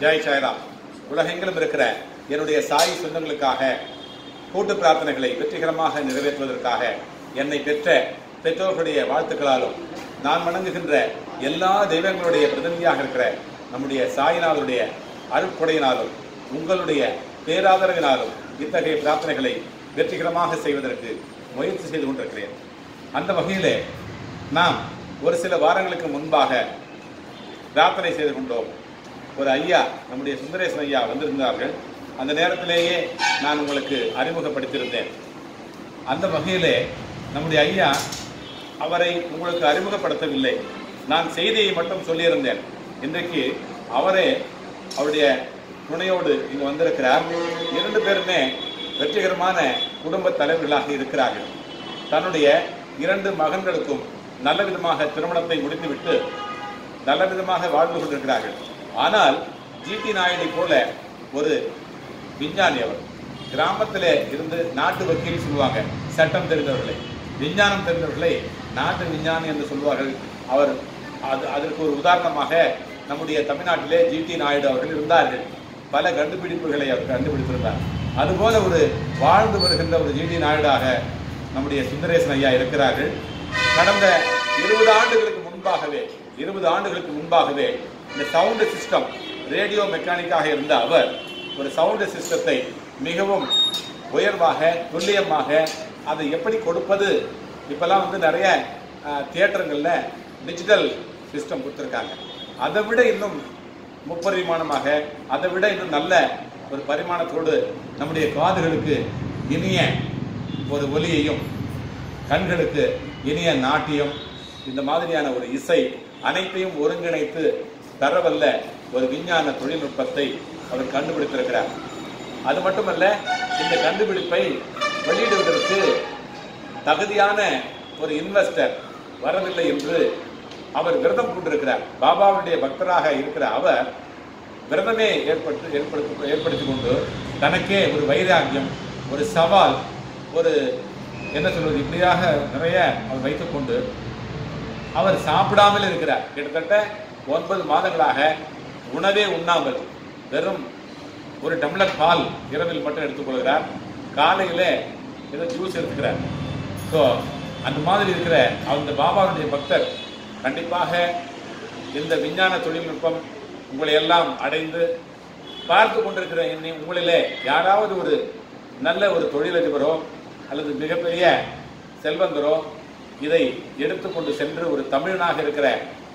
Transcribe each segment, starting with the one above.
ஜெய் சாய்ராம். உலகெங்கிலும் இருக்கிற என்னுடைய சாய் சொந்தங்களுக்காக கூட்டு பிரார்த்தனைகளை வெற்றிகரமாக நிறைவேற்றுவதற்காக என்னை பெற்ற பெற்றோர்களுடைய வாழ்த்துக்களாலும் நான் வணங்குகின்ற எல்லா தெய்வங்களுடைய பிரதிநிதியாக இருக்கிற நம்முடைய சாயினாருடைய அருட்கொடையினாலும் உங்களுடைய பேராதரவினாலும் இத்தகைய பிரார்த்தனைகளை வெற்றிகரமாக செய்வதற்கு முயற்சி செய்து கொண்டிருக்கிறேன். அந்த வகையிலே நாம் ஒரு சில வாரங்களுக்கு முன்பாக பிரார்த்தனை செய்து கொண்டோம். ஒரு ஐயா, நம்முடைய சுந்தரேசன் ஐயா வந்திருந்தார்கள். அந்த நேரத்திலேயே நான் உங்களுக்கு அறிமுகப்படுத்தியிருந்தேன். அந்த வகையிலே நம்முடைய ஐயா அவரை உங்களுக்கு அறிமுகப்படுத்தவில்லை, நான் செய்தியை மட்டும் சொல்லியிருந்தேன். இன்றைக்கு அவரே அவருடைய துணையோடு இங்கு வந்திருக்கிறார். 2 பேருமே வெற்றிகரமான குடும்ப தலைவர்களாக இருக்கிறார்கள். தன்னுடைய 2 மகன்களுக்கும் நல்ல விதமாக திருமணத்தை முடித்துவிட்டு நல்ல விதமாக வாழ்ந்து கொண்டிருக்கிறார்கள். ஆனால் ஜிடி நாயுடு போல ஒரு விஞ்ஞானி, அவர் கிராமத்திலே இருந்து நாட்டு வக்கீல் சொல்லுவாங்க, சட்டம் தெரிந்தவர்களை, விஞ்ஞானம் தெரிந்தவர்களை நாட்டு விஞ்ஞானி என்று சொல்வார்கள். அவர் அதற்கு ஒரு உதாரணமாக நம்முடைய தமிழ்நாட்டிலே ஜிடி நாயுடு அவர்கள் இருந்தார்கள். பல கண்டுபிடிப்புகளை அவர் கண்டுபிடித்திருந்தார். அதுபோல ஒரு வாழ்ந்து வருகின்ற ஒரு ஜிடி நாயுடாக நம்முடைய சுந்தரேசன் ஐயா இருக்கிறார்கள். கடந்த 20 ஆண்டுகளுக்கு முன்பாகவே இந்த சவுண்ட் சிஸ்டம், ரேடியோ மெக்கானிக்காக இருந்த அவர் ஒரு சவுண்ட் சிஸ்டத்தை மிகவும் உயர்வாக துல்லியமாக அதை எப்படி கொடுப்பது, இப்பெல்லாம் நிறைய தியேட்டருங்களில் டிஜிட்டல் சிஸ்டம் கொடுத்துருக்காங்க. அதை விட இன்னும் முப்பரிமாணமாக, அதை விட இன்னும் நல்ல ஒரு பரிமாணத்தோடு நம்முடைய காதுகளுக்கு இனிய ஒரு ஒலியையும், கண்களுக்கு இனிய நாட்டியம், இந்த மாதிரியான ஒரு இசை அனைத்தையும் ஒருங்கிணைத்து தரவல்ல ஒரு விஞ்ஞான தொழில்நுட்பத்தை அவர் கண்டுபிடித்திருக்கிறார். அது மட்டுமல்ல, இந்த கண்டுபிடிப்பை வெளியிடுவதற்கு தகுதியான ஒரு இன்வெஸ்டர் வரவில்லை என்று அவர் விரதம் கொண்டிருக்கிறார். பாபாவுடைய பக்தராக இருக்கிற அவர் விரதமே ஏற்படுத்தி கொண்டு தனக்கே ஒரு வைராக்கியம், ஒரு சவால், ஒரு என்ன சொல்வது, இப்படியாக நிறைய அவர் வைத்துக்கொண்டு அவர் சாப்பிடாமல் இருக்கிறார். கிட்டத்தட்ட 9 மாதங்களாக உணவே உண்ணாமல் வெறும் ஒரு டம்ளர் பால் இரவில் மட்டும் எடுத்துக்கொள்கிறார். காலையில் ஏதோ ஜூஸ் எடுத்துக்கிறார். ஸோ அந்த மாதிரி இருக்கிற அந்த பாபாவுடைய பக்தர் கண்டிப்பாக இந்த விஞ்ஞான தொழில்நுட்பம் உங்களை எல்லாம் அடைந்து பார்த்து கொண்டிருக்கிற உங்களிலே யாராவது ஒரு நல்ல ஒரு தொழிலதிபரோ அல்லது மிகப்பெரிய செல்வந்தரோ இதை எடுத்துக்கொண்டு சென்று ஒரு தமிழனாக இருக்கிற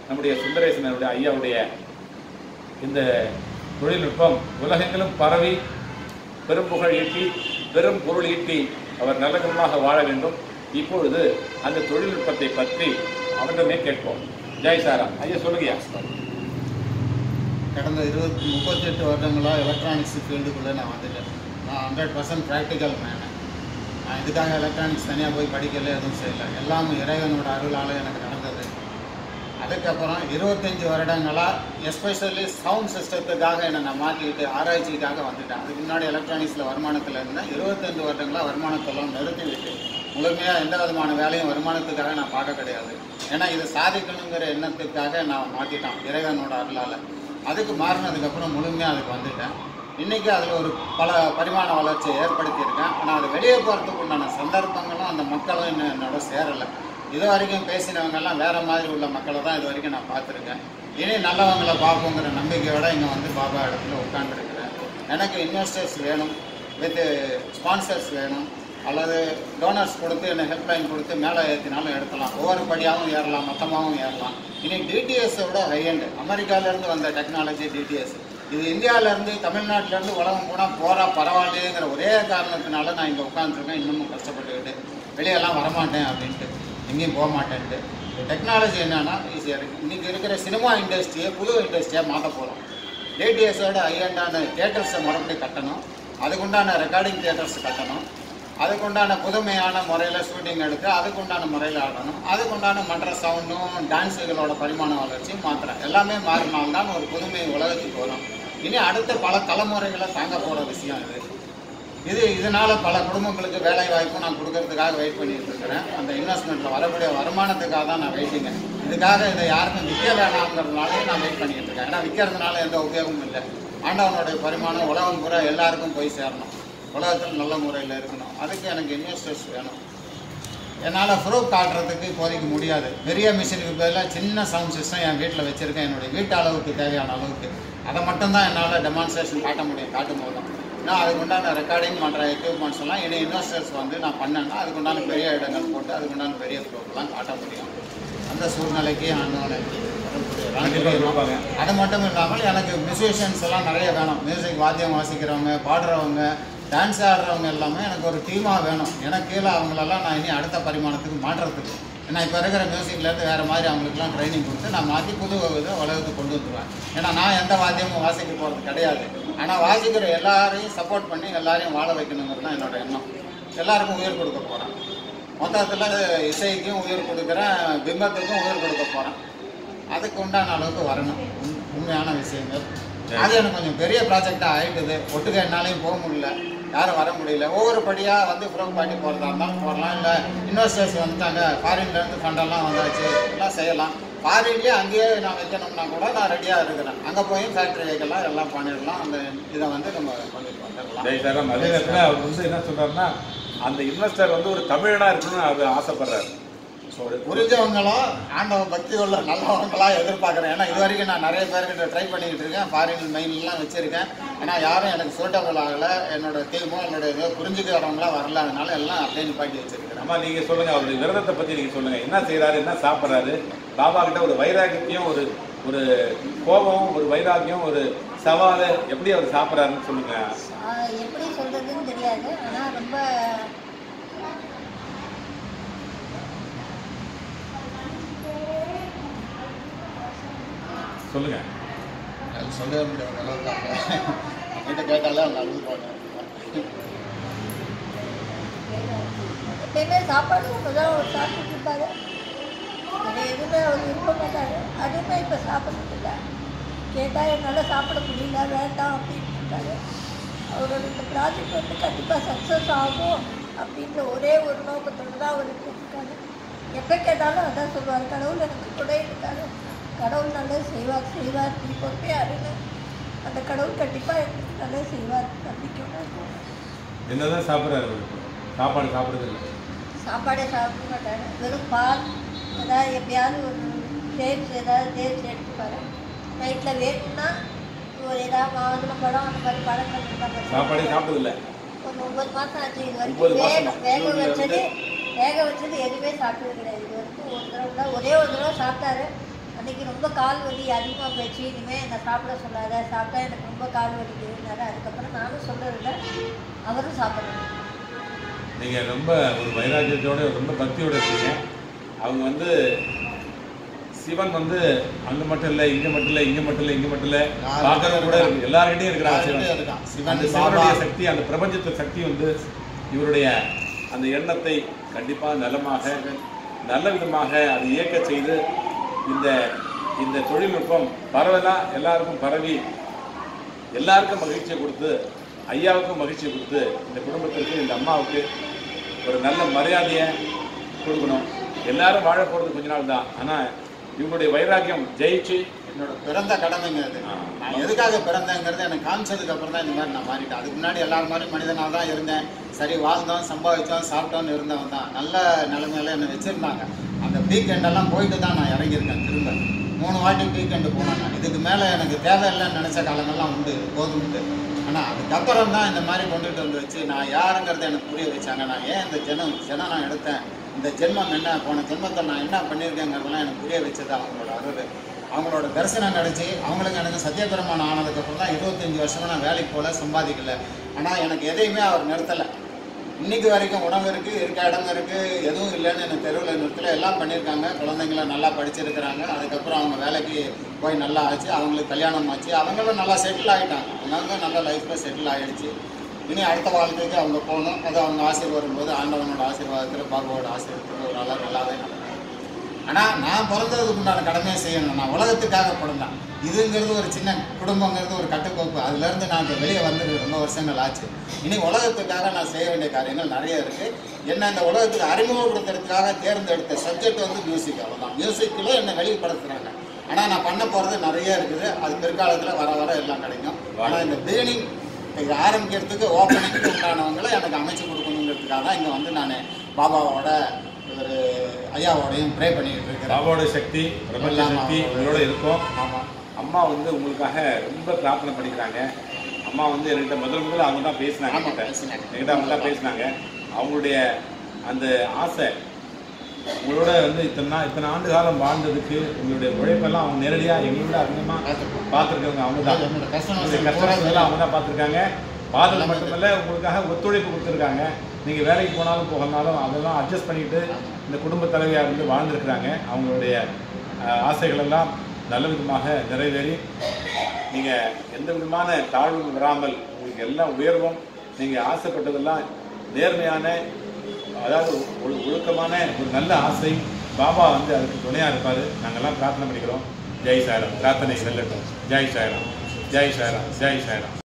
நம்முடைய சுந்தரேசனுடைய ஐயாவுடைய இந்த தொழில்நுட்பம் உலகெங்கிலும் பரவி பெரும் புகழ் ஈட்டி, பெரும் பொருள் ஈட்டி அவர் நல்லகமாக வாழ வேண்டும். இப்பொழுது அந்த தொழில்நுட்பத்தை பற்றி அவரிடமே கேட்போம். ஜெய் சாராம். ஐயா சொல்லுங்கய்யா. கடந்த 38 வருடங்களாக எலக்ட்ரானிக்ஸ் ஃபீல்டுக்குள்ளே நான் வந்துட்டேன். நான் 100% ப்ராக்டிக்கல் மேனு. நான் இதுக்காக எலக்ட்ரானிக்ஸ் தனியாக போய் படிக்கல, எதுவும் செய்யலை. எல்லாமே இறைவனோட அருளால் எனக்கு நடந்தது. அதுக்கப்புறம் 25 வருடங்களாக எஸ்பெஷலி சவுண்ட் சிஸ்டத்துக்காக என்னை நான் மாற்றிக்கிட்டு ஆராய்ச்சிக்காக வந்துட்டேன். அதுக்கு முன்னாடி எலக்ட்ரானிக்ஸில் வருமானத்தில் இருந்தேன். 25 வருடங்களாக வருமானத்தெல்லாம் நிறுத்திவிட்டு முழுமையாக எந்த விதமான வேலையும் வருமானத்துக்காக நான் பார்க்க கிடையாது. ஏன்னா இதை சாதிக்கணுங்கிற எண்ணத்துக்காக நான் மாற்றிட்டேன் இறைவனோட அருளால். அதுக்கு மாறினதுக்கப்புறம் முழுமையாக அதுக்கு வந்துட்டேன். இன்றைக்கி அதில் ஒரு பல பரிமாண வளர்ச்சியை ஏற்படுத்தியிருக்கேன். ஆனால் அது வெளியே போகிறதுக்கு உண்டான சந்தர்ப்பங்களும் அந்த மக்களும் என்னோட சேரலை. இது வரைக்கும் பேசினவங்கெல்லாம் வேறு மாதிரி உள்ள மக்களை தான் இது வரைக்கும் நான் பார்த்துருக்கேன். இனி நல்லவங்களை பார்ப்போங்கிற நம்பிக்கையோடு இங்கே வந்து பாபா இடத்துல உட்காந்துருக்கிறேன். எனக்கு இன்வெஸ்டர்ஸ் வேணும், வித் ஸ்பான்சர்ஸ் வேணும், அல்லது டோனர்ஸ் கொடுத்து என்னை ஹெல்ப்லைன் கொடுத்து மேலே ஏற்றினாலும் எடுக்கலாம். ஒவ்வொரு படியாகவும் ஏறலாம், மொத்தமாகவும் ஏறலாம். இனி டிடிஎஸோட ஹையண்டு அமெரிக்காவிலேருந்து வந்த டெக்னாலஜி டிடிஎஸ், இது இந்தியாவிலேருந்து தமிழ்நாட்டிலேருந்து உலகம் போனால் பரவாயில்லையேங்கிற ஒரே காரணத்தினால நான் இங்கே உட்காந்துருக்கேன். இன்னமும் கஷ்டப்பட்டுக்கிட்டு வெளியெல்லாம் வரமாட்டேன் அப்படின்ட்டு, எங்கேயும் போக மாட்டேன்ட்டு. டெக்னாலஜி என்னன்னா ஈஸியாக இருக்குது. இன்றைக்கி இருக்கிற சினிமா இண்டஸ்ட்ரியை புது இண்டஸ்ட்ரியாக மாற்ற போகிறோம். டிடிஎஸோட ஹையண்டான தியேட்டர்ஸை மறுபடியும் கட்டணும், அதுக்குண்டான ரெக்கார்டிங் தியேட்டர்ஸ் கட்டணும், அதுக்குண்டான புதுமையான முறையில் ஷூட்டிங் எடுத்து அதுக்குண்டான முறையில் ஆடணும், அதுக்குண்டான மற்ற சவுண்டும் டான்ஸுகளோட பரிமாண வளர்ச்சியும் மாத்திரம் எல்லாமே மாறினால்தான் ஒரு புதுமை உலகத்துக்கு வரும். இனி அடுத்த பல தலைமுறைகளை தாங்க போகிற விஷயம் இதனால் பல குடும்பங்களுக்கு வேலை வாய்ப்பும் நான் கொடுக்கறதுக்காக வெயிட் பண்ணிட்டு இருக்கிறேன். அந்த இன்வெஸ்ட்மெண்ட்டில் வரக்கூடிய வருமானத்துக்காக தான் நான் வெயிட்டிங்க. இதுக்காக இதை யாருக்கும் விற்க வேணாங்கிறதுனாலே நான் வெயிட் பண்ணிக்கிட்டு இருக்கேன். ஏன்னா விற்கிறதுனால எந்த உபயோகமும் இல்லை. ஆண்டவனுடைய பரிமாணம் உலகம் பூரா எல்லாருக்கும் போய் சேரணும், உலகத்தில் நல்ல முறையில் இருக்கணும். அதுக்கு எனக்கு இன்வெஸ்டர்ஸ் வேணும். என்னால் ப்ரூஃப் காட்டுறதுக்கு இப்போதைக்கு முடியாது. பெரிய மிஷினுக்கு பதிலாக சின்ன சவுண்ட் சிஸ்டம் என் வீட்டில் வச்சுருக்கேன். என்னுடைய வீட்டு அளவுக்கு தேவையான அளவுக்கு அதை மட்டும்தான் என்னால் டெமான்ஸ்ட்ரேஷன் காட்ட முடியும். காட்டும் போது தான் நான் அதுக்குண்டான ரெக்கார்டிங் பண்ணுற எக்யூப்மெண்ட்ஸ் எல்லாம் இனி இன்வெஸ்டர்ஸ் வந்து நான் பண்ணேன்னா அதுக்குண்டான பெரிய இடங்கள் போட்டு அதுக்குண்டான பெரிய ப்ரூஃப்லாம் காட்ட முடியும். அந்த சூழ்நிலைக்கு ஆண்டவனை அது மட்டும் இல்லாமல் எனக்கு மியூசிஷியன்ஸ் எல்லாம் நிறைய வேணும். மியூசிக் வாத்தியம் வாசிக்கிறவங்க, பாடுறவங்க, டான்ஸ் ஆடுறவங்க எல்லாமே எனக்கு ஒரு டீமாக வேணும். எனக்கு கீழே அவங்களெல்லாம் நான் இனி அடுத்த பரிமாணத்துக்கு மாற்றுறதுக்கு. ஏன்னா இப்போ இருக்கிற மியூசிக்லேருந்து வேறு மாதிரி அவங்களுக்குலாம் ட்ரைனிங் கொடுத்து நான் மாற்றி புது இதை உலகத்துக்கு கொண்டு வந்துடுவேன். ஏன்னா நான் எந்த வாத்தியமும் வாசிக்க போகிறது கிடையாது. ஆனால் வாசிக்கிற எல்லாரையும் சப்போர்ட் பண்ணி எல்லாரையும் வாழ வைக்கணுங்கிறது தான் என்னோட எண்ணம். எல்லாருக்கும் உயிர் கொடுக்க போகிறேன். மொத்தத்தில் இசைக்கும் உயிர் கொடுக்குறேன், பிம்பத்துக்கும் உயிர் கொடுக்க போகிறேன். அதுக்கு உண்டான அளவுக்கு வரணும் உண்மையான விஷயங்கள். அது எனக்கு கொஞ்சம் பெரிய ப்ராஜெக்டாக ஆகிடுது. ஒட்டுக்க என்னாலையும் போக முடியல, யாரும் வர முடியல. ஒவ்வொரு படியாக வந்து ப்ரூவ் பண்ணி போகிறதா இருந்தாலும் போடலாம். இல்லை இன்வெஸ்டர்ஸ் வந்துட்டாங்க, ஃபாரின்லேருந்து ஃபண்டெல்லாம் வந்தாச்சு, எல்லாம் செய்யலாம். ஃபாரின்லேயே அங்கேயே நான் வைக்கணும்னா கூட நான் ரெடியாக இருக்கிறேன். அங்கே போய் ஃபேக்ட்ரி வைக்கலாம், எல்லாம் பண்ணிடலாம். அந்த இதை வந்து நம்ம பண்ணிட்டு வந்துடலாம். அதே நேரத்தில் அவர் வந்து என்ன சொல்கிறாருன்னா, அந்த இன்வெஸ்டர் வந்து ஒரு தமிழனாக இருக்கணும்னு அவர் ஆசைப்படுறாரு. புரிஞ்சவங்களும் ஆண்டவ பக்தி உள்ள நல்லவங்களா எதிர்பார்க்குறேன். ஏன்னா இது வரைக்கும் நான் நிறைய பேர்கிட்ட ட்ரை பண்ணிக்கிட்டு இருக்கேன், ஃபாரின் மெயின்லாம் வச்சுருக்கேன். ஆனால் யாரும் எனக்கு சூட்டபிள் ஆகலை. என்னோட டீமோ என்னோட இதை புரிஞ்சுக்கிறவங்களா வரல. அதனால எல்லாம் அப்படியே நிப்பாட்டி வச்சுருக்கிறேன். அம்மா நீங்கள் சொல்லுங்கள், அவருடைய விரதத்தை பற்றி நீங்கள் சொல்லுங்கள். என்ன செய்கிறாரு, என்ன சாப்பிட்றாரு, பாபா கிட்ட ஒரு வைராக்கியம், ஒரு ஒரு கோபம், ஒரு வைராக்கியம், ஒரு சவால் எப்படி அவர் சாப்பிட்றாருன்னு சொல்லுங்கள். எப்படி சொல்கிறதுன்னு தெரியாது. ஆனால் ரொம்ப சொல்லுங்க. அது சொல்லவே முடியாத அளவுக்கு கிட்ட கேட்டாலே அவங்க அழுதுப்பாங்க. எப்பயுமே சாப்பாடு ஒன்றுதான் அவர் சாப்பிட்டு இருப்பாரு. வேறு எதுவுமே அவர் விரும்ப மாட்டார். அதுவுமே இப்போ சாப்பிட்றது இல்லை. கேட்டால் என்னால் சாப்பிட முடியல, வேண்டாம் அப்படின்னு இருக்காரு. அவரோட இந்த ப்ராஜெக்ட் வந்து கண்டிப்பாக சக்ஸஸ் ஆகும் அப்படின்ற ஒரே ஒரு நோக்கத்தோடு தான் அவர் இருக்காரு. எப்போ கேட்டாலும் அதான் சொல்லுவார், கடவுள் எனக்கு கூட இருக்காரு, கடவுள் நல்லது செய்வார் செய்வார் நீ பொறுப்பே அறிவு. அந்த கடவுள் கண்டிப்பாக எனக்கு நல்லது செய்வார் நம்பிக்கையோட இருக்கும். என்னதான் சாப்பிட்றாரு? சாப்பாடு சாப்பிட்றது இல்லை, சாப்பாடே சாப்பிட மாட்டார். வெறும் பால், ஏதாவது எப்பயாவது ஒரு டேப்ஸ் எடுத்துப்பாரு. நைட்டில் வேணும்னா ஒரு ஏதாவது மாதுளை பழம் அந்த மாதிரி பழங்கள் இருப்பாங்க. சாப்பாடே சாப்பிட்டதில்லை. ஒரு 9 மாதம் ஆச்சு. இது வரைக்கும் வேக வச்சது எதுவுமே சாப்பிட்டது கிடையாது. இது வரைக்கும் ஒரு தடவை தான், ஒரே ஒரு தடவை சாப்பிட்டாரு. அன்றைக்கி ரொம்ப கால் வலி அதிகமாக போயிடுச்சு, இனிமேல் என்னை சாப்பிட சொல்லாத, சாப்பிட்டா எனக்கு ரொம்ப கால் வலிக்குதுன்னாரு. அதுக்கப்புறம் நானும் சொல்கிறதில்ல, அவரும் சாப்பிட்றது. நீங்கள் ரொம்ப ஒரு வைராக்கியத்தோட ரொம்ப பக்தியோடு இருக்கீங்க. அவங்க வந்து சிவன் வந்து அங்கே மட்டும் இல்லை, இங்கே மட்டும் இல்லை, இங்கே மட்டும் இல்லை, இங்கே மட்டும் இல்லை, பார்க்கறது கூட இருக்கு, எல்லார்கிட்டையும் இருக்கிறாங்க சிவன். அந்த சிவனுடைய சக்தி, அந்த பிரபஞ்சத்து சக்தி வந்து இவருடைய அந்த எண்ணத்தை கண்டிப்பாக நலமாக நல்ல விதமாக அதை இயக்க செய்து இந்த இந்த தொழில்நுட்பம் பரவலாக எல்லாருக்கும் பரவி எல்லாருக்கும் மகிழ்ச்சியை கொடுத்து, ஐயாவுக்கும் மகிழ்ச்சியை கொடுத்து, இந்த குடும்பத்திற்கு, இந்த அம்மாவுக்கு ஒரு நல்ல மரியாதையை கொடுக்கணும். எல்லாரும் வாழ போகிறது கொஞ்ச நாள் தான். ஆனால் இவங்களுடைய வைராக்கியம் ஜெயிச்சு என்னோட பிறந்த கடமைங்க அது. நான் எதுக்காக பிறந்தேங்கிறது எனக்கு காமிச்சதுக்கு அப்புறம் தான் இந்த மாதிரி நான் மாறிட்டேன். அதுக்கு முன்னாடி எல்லாரும் மாதிரி மனிதனாக தான் இருந்தேன். சரி, வாழ்ந்தோம், சம்பாதிச்சோம், சாப்பிட்டோன்னு இருந்தவன் தான். நல்ல நிலைமையில என்னை வச்சுருந்தாங்க. அந்த வீக்கெண்டெல்லாம் போயிட்டு தான் நான் இறங்கியிருக்கேன். திரும்ப 3 வாட்டி வீக்கெண்டு போனேன். இதுக்கு மேலே எனக்கு தேவையில்லைன்னு நினச்ச காலங்கள்லாம் உண்டு, போதுண்டு. ஆனால் அதுக்கப்புறம் தான் இந்த மாதிரி கொண்டுட்டு வந்து வச்சு நான் யாருங்கிறத எனக்கு புரிய வச்சாங்க. நான் ஏன் இந்த ஜனம் நான் எடுத்தேன், இந்த ஜென்மம் என்ன, போன ஜென்மத்தை நான் என்ன பண்ணியிருக்கேங்கிறதெல்லாம் எனக்கு புரிய வச்சது அவங்களோட அருள். அவங்களோட தரிசனம் கிடச்சி அவங்களுக்கு எனக்கு சத்தியபிரமாணம் ஆனதுக்கப்புறம் தான் 25 வருஷமாக நான் வேலைக்கு போகல, சம்பாதிக்கலை. ஆனால் எனக்கு எதையுமே அவர் நிறுத்தலை. இன்றைக்கி வரைக்கும் உணவு இருக்குது, இருக்க இடம் இருக்குது, எதுவும் இல்லைன்னு எனக்கு தெருவில் நிறுத்தலை. எல்லாம் பண்ணியிருக்காங்க. குழந்தைங்கள நல்லா படிச்சிருக்கிறாங்க. அதுக்கப்புறம் அவங்க வேலைக்கு போய் நல்லா ஆச்சு, அவங்களுக்கு கல்யாணம் ஆச்சு, அவங்களும் நல்லா செட்டில் ஆகிட்டாங்க. அவங்க நல்ல லைஃப்பில் செட்டில் ஆகிடுச்சு. இனி அடுத்த வாழ்க்கைக்கு அவங்க போகணும். அது அவங்க ஆசீர்வாதம் வரும்போது ஆண்டவனோட ஆசீர்வாதத்தில், பாபாவோட ஆசீர்வாதத்தில் ஒரு நாளாக நல்லாவே நடக்கும். ஆனால் நான் பிறந்ததுக்கு உண்டான கடமையை செய்யணும். நான் உலகத்துக்காக பிறந்தேன். இதுங்கிறது ஒரு சின்ன குடும்பங்கிறது ஒரு கட்டுக்கோப்பு. அதுலேருந்து நான் இப்போ வெளியே வந்து ரொம்ப வருஷங்கள் ஆச்சு. இனி உலகத்துக்காக நான் செய்ய வேண்டிய காரியங்கள் நிறைய இருக்குது. என்ன இந்த உலகத்துக்கு அறிமுகப்படுத்துறதுக்காக தேர்ந்தெடுத்த சப்ஜெக்ட் வந்து மியூசிக். அவ்வளோதான். மியூசிக்கில் என்னை வெளிப்படுத்துகிறாங்க. ஆனால் நான் பண்ண போகிறது நிறைய இருக்குது. அது பிற்காலத்தில் வர வர எல்லாம் கிடைக்கும். ஆனால் இந்த பிகினிங் இது ஆரம்பிக்கிறதுக்கு ஓப்பனிங்க்கு உண்டானவங்களை எனக்கு அமைச்சு கொடுக்கணுங்கிறதுக்காக தான் இங்கே வந்து நான் பாபாவோட ஒரு ஐயாவோடையும் ப்ரே பண்ணிக்கிட்டு இருக்கிறேன். பாபாவோட சக்தி பிரபஞ்ச சக்தி உங்களோட இருக்கும். ஆமாம். அம்மா வந்து உங்களுக்காக ரொம்ப பிரார்த்தனை பண்ணிக்கிறாங்க. அம்மா வந்து என்கிட்ட முதல்ல அவங்க தான் பேசினாங்க. என்கிட்ட அவங்க தான் பேசினாங்க. அவங்களுடைய அந்த ஆசை உங்களோட வந்து இத்தனை ஆண்டு காலம் வாழ்ந்ததுக்கு உங்களுடைய உழைப்பெல்லாம் அவங்க நேரடியாக எங்களோட அதிகமாக பார்த்துருக்காங்க. அவங்க தான் கஷ்டங்களெல்லாம் அவங்க தான் பார்த்துருக்காங்க. பார்த்தது மட்டுமல்ல உங்களுக்காக ஒத்துழைப்பு கொடுத்துருக்காங்க. நீங்கள் வேலைக்கு போனாலும் போகனாலும் அதெல்லாம் அட்ஜஸ்ட் பண்ணிக்கிட்டு இந்த குடும்ப தலைவியாக இருந்து வாழ்ந்துருக்குறாங்க. அவங்களுடைய ஆசைகளெல்லாம் நல்ல விதமாக நிறைவேறி நீங்கள் எந்த விதமான தாழ்வும் வராமல் உங்களுக்கு எல்லாம் உயர்வும் நீங்கள் ஆசைப்பட்டதெல்லாம் நேர்மையான அதாவது ஒழுக்கமான ஒரு நல்ல ஆசை. பாபா வந்து அதுக்கு துணையாக இருப்பார். நாங்கள்லாம் பிரார்த்தனை பண்ணிக்கிறோம். ஜெய் சாய்ராம். பிரார்த்தனை வெல்லட்டும். ஜெய் சாய்ராம். ஜெய் சாய்ராம். ஜெய் சாய்ராம்.